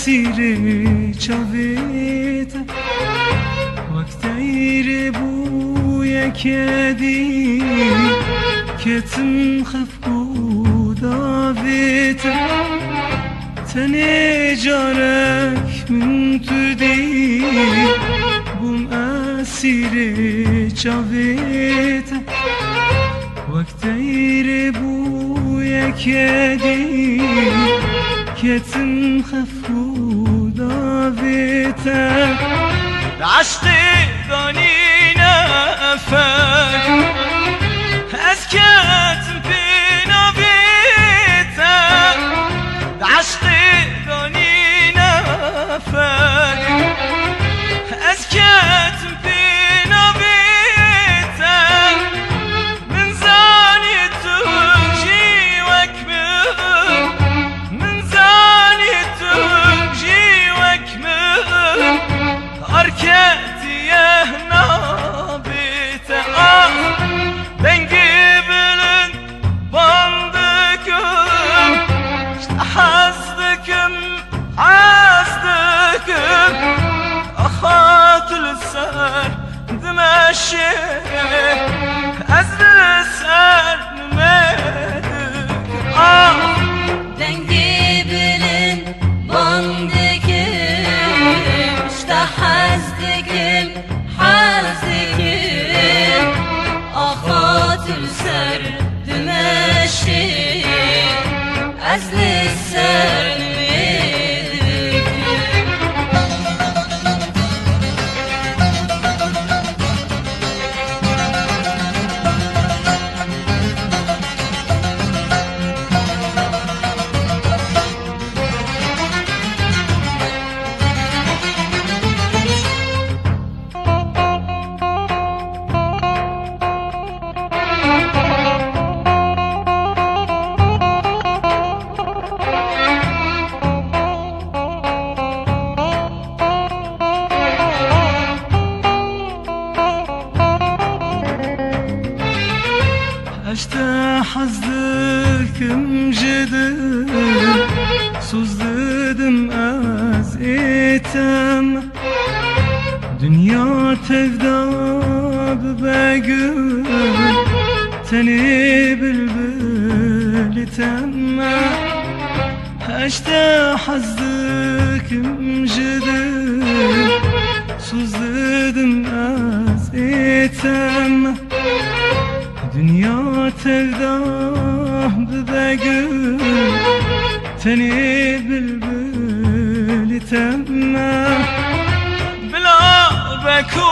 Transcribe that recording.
اسیر چاویت وقتی بوی کدی کتم خفقو داویت تنی جارک من تو دی بوم اسیر چاویت وقتی بوی کدی کتم خفقو داویت عشقی دانی نفر از کتم پینا بیتم عشقی دانی نفر از کتم پینا بیتم من زانی تو جیوک من زانی تو جیوک أركتيه نابته دنگی بلن باندكم حزدكم أخات السر دمشي أزل السر نميدك دنگی بلن باندكم حزدكم أخاطر سر دمشق أزل السر اشتا حزدكم جدد سوزدم از ایتم دنیا تفدا ببگل تنی بلبل تم اشتا حزدكم جدد سوزدم از ایتم دنیا تفدا ببگل تنی بلبل تم بلا بكو